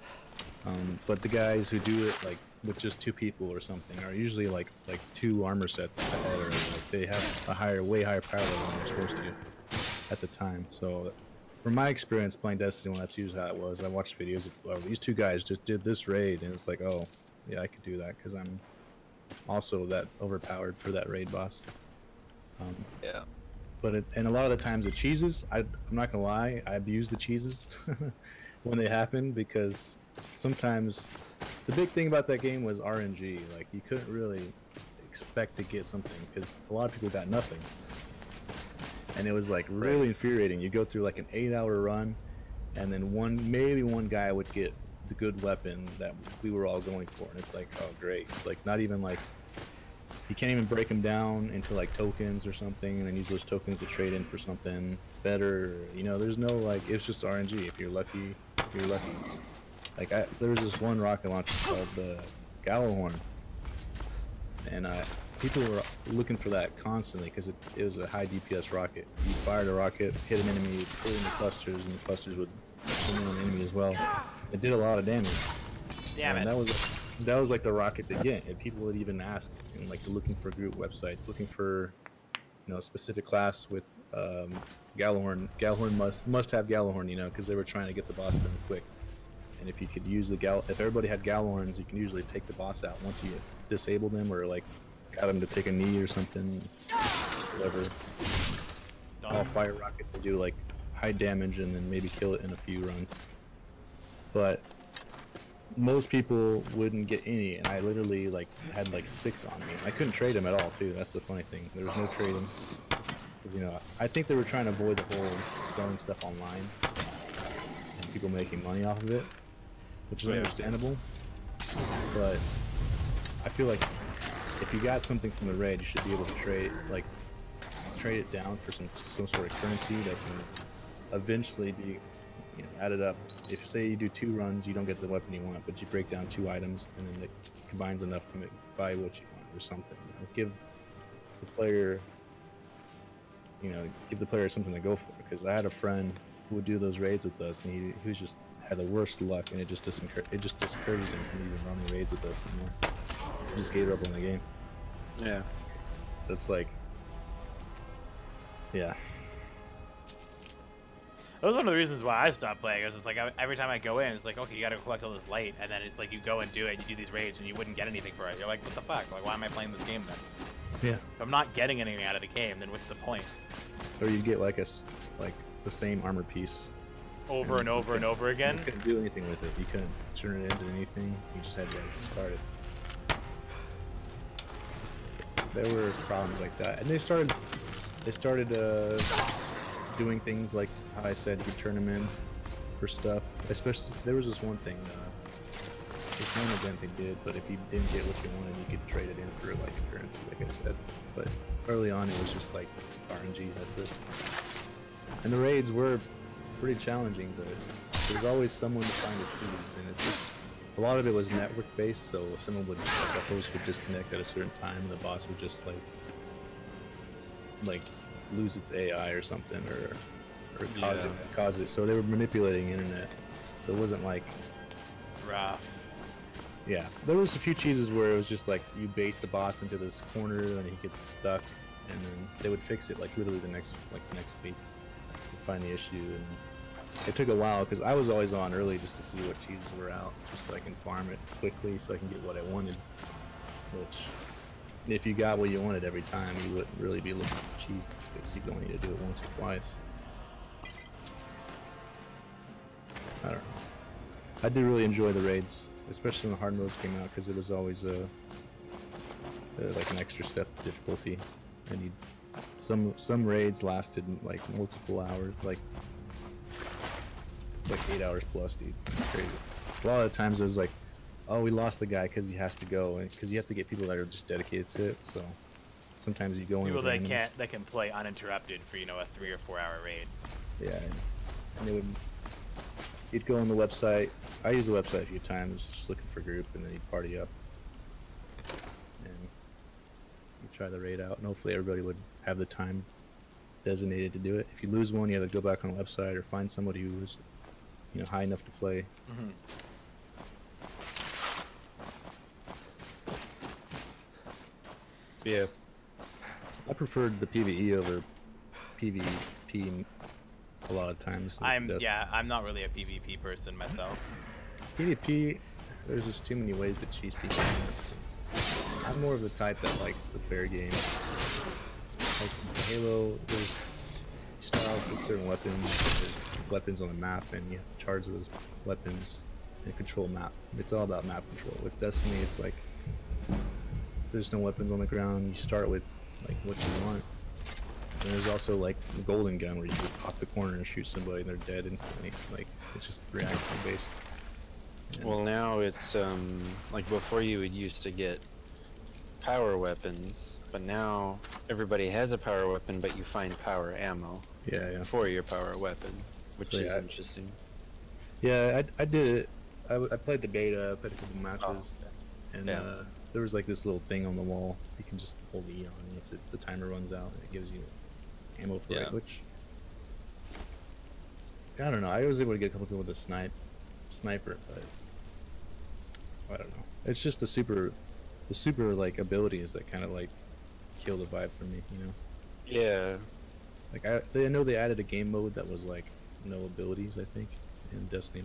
But the guys who do it like with just 2 people or something are usually like 2 armor sets ahead, or like they have a way higher power level than they're supposed to at the time. So from my experience playing Destiny 1, that's usually how it was. I watched videos of, oh, these 2 guys just did this raid, and it's like, oh yeah, I could do that because I'm also that overpowered for that raid boss. Yeah. But and a lot of the times the cheeses, I'm not gonna lie, I abuse the cheeses when they happen, because sometimes the big thing about that game was RNG. Like you couldn't really expect to get something because a lot of people got nothing, and it was like really infuriating. You go through like an 8-hour run, and then maybe one guy would get the good weapon that we were all going for, and it's like, oh great, like not even like you can't even break them down into like tokens or something and then use those tokens to trade in for something better, you know. There's no like, it's just RNG. If you're lucky, you're lucky. Like there was this one rocket launcher called the Gallowhorn, and people were looking for that constantly because it was a high DPS rocket. You fired a rocket, hit an enemy, pull in the clusters, and the clusters would pull in an enemy as well. It did a lot of damage. Damn it. That was like the rocket to get, and people would even ask, and like looking for group websites, looking for, you know, a specific class with Gallowhorn. Gallowhorn must have Gallowhorn, you know, because they were trying to get the boss done quick. And if you could use the if everybody had Gallowhorns, you can usually take the boss out once you disable them or like got them to take a knee or something, whatever. All fire rockets and do like high damage and then maybe kill it in a few runs. But most people wouldn't get any, and I literally like had like 6 on me. I couldn't trade them at all too. That's the funny thing. There was no trading because I think they were trying to avoid the whole selling stuff online and people making money off of it, which is understandable. But I feel like if you got something from the raid, you should be able to trade it down for some sort of currency that can eventually be added up. If say you do 2 runs, you don't get the weapon you want, but you break down 2 items and then it combines enough to buy what you want or something. Give the player something to go for. Because I had a friend who would do those raids with us, and he was just had the worst luck, and it just discouraged him from even running raids with us anymore. He just gave up on the game. Yeah. So it's like, yeah. That was one of the reasons why I stopped playing. It was just like every time I go in, it's like, okay, you gotta collect all this light, and then it's like you go and do it, you do these raids, and you wouldn't get anything for it. You're like, what the fuck? Like, why am I playing this game then? Yeah. If I'm not getting anything out of the game, then what's the point? Or you get like the same armor piece over and over and over again. You couldn't do anything with it. You couldn't turn it into anything. You just had to discard it. There were problems like that, and they started doing things like how I said you could turn them in for stuff. Especially there was this one thing, this one event they did, but if you didn't get what you wanted, you could trade it in for like a currency, like I said. But early on, it was just like RNG. That's it. And the raids were pretty challenging, but there's always someone to find to choose, and it's just a lot of it was network based. So someone would, like a host would disconnect at a certain time, and the boss would just like lose its AI or something, or cause it. So they were manipulating internet. So it wasn't like rough. Yeah, there was a few cheeses where it was just like you bait the boss into this corner and he gets stuck, and then they would fix it like literally the next week. You'd find the issue, and it took a while because I was always on early just to see what cheeses were out, just so I can farm it quickly so I can get what I wanted. Which, if you got what you wanted every time, you wouldn't really be looking for cheeses because you only need to do it once or twice. I don't know. I did really enjoy the raids, especially when the hard modes came out, because it was always like an extra step of difficulty. And some raids lasted like multiple hours, like 8 hours plus, dude. It's crazy. A lot of times it was like, oh, we lost the guy because he has to go, because you have to get people that are just dedicated to it. So sometimes you go in people with that can play uninterrupted for a 3 or 4 hour raid. Yeah, and you'd go on the website. I used the website a few times, just looking for a group, and then you'd party up and you try the raid out, and hopefully everybody would have the time designated to do it. If you lose one, you have to go back on the website or find somebody who's high enough to play. Mm-hmm. Yeah. I preferred the PvE over PvP a lot of times. I'm not really a PvP person myself. PvP, there's just too many ways to cheese people. I'm more of the type that likes the fair game. Like Halo, there's styles with certain weapons. There's weapons on the map, and you have to charge those weapons and control map. It's all about map control. With Destiny, it's like there's no weapons on the ground. You start with like what you want. And there's also like the golden gun where you just pop the corner and shoot somebody and they're dead instantly. Like it's just reaction based. And well, now it's like before you would used to get power weapons, but now everybody has a power weapon, but you find power ammo. Yeah. For your power weapon, which is interesting. Yeah, I did it. I played the beta, played a couple matches, and there was like this little thing on the wall. You can just hold E on, and once the timer runs out, it gives you ammo for it. Which I don't know. I was able to get a couple people with a sniper, but I don't know. It's just the super like abilities that kind of like kill the vibe for me, Yeah. Like I know they added a game mode that was like no abilities, I think, in Destiny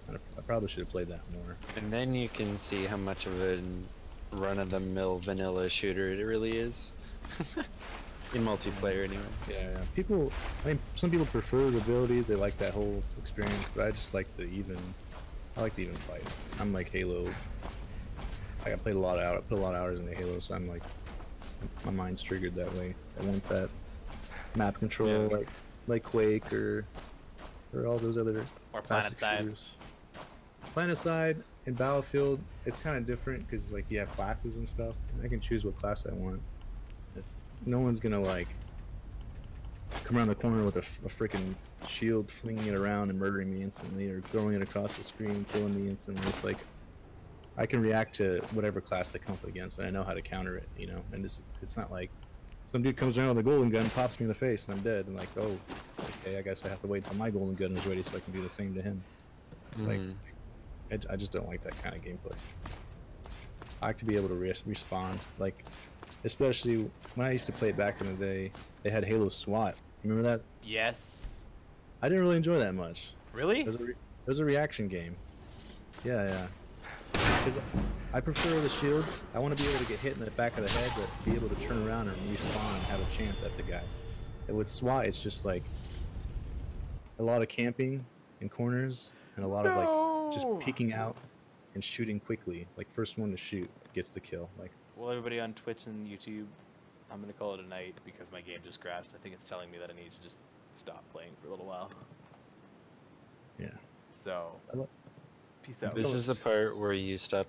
1. I probably should have played that more. And then you can see how much of a run-of-the-mill vanilla shooter it really is. In multiplayer, anyway. Yeah. Some people prefer the abilities. They like that whole experience, but I just like the even I like to even fight. I'm like Halo. Like I put a lot of hours into Halo, so I'm like, my mind's triggered that way. I want that map control, like Quake or all those other Or classic shooters. PlanetSide and Battlefield, it's kind of different because like you have classes and stuff. And I can choose what class I want. No one's gonna like come around the corner with a freaking shield, flinging it around and murdering me instantly, or throwing it across the screen, killing me instantly. It's like I can react to whatever class I come up against, and I know how to counter it, you know. And it's not like some dude comes around with a golden gun, pops me in the face, and I'm dead. And like, oh, okay, I guess I have to wait until my golden gun is ready so I can do the same to him. It's like I just don't like that kind of gameplay. I like to be able to respawn, like especially when I used to play it back in the day. They had Halo SWAT. Remember that? Yes. I didn't really enjoy that much. Really? It was a reaction game. Yeah. Because I prefer the shields. I want to be able to get hit in the back of the head, but be able to turn around and respawn and have a chance at the guy. And with SWAT, it's just like a lot of camping in corners and a lot of like just peeking out and shooting quickly. Like first one to shoot gets the kill. Like. Well, everybody on Twitch and YouTube, I'm gonna call it a night because my game just crashed. I think it's telling me that I need to just stop playing for a little while. Yeah. So, peace out. This is the part where you stop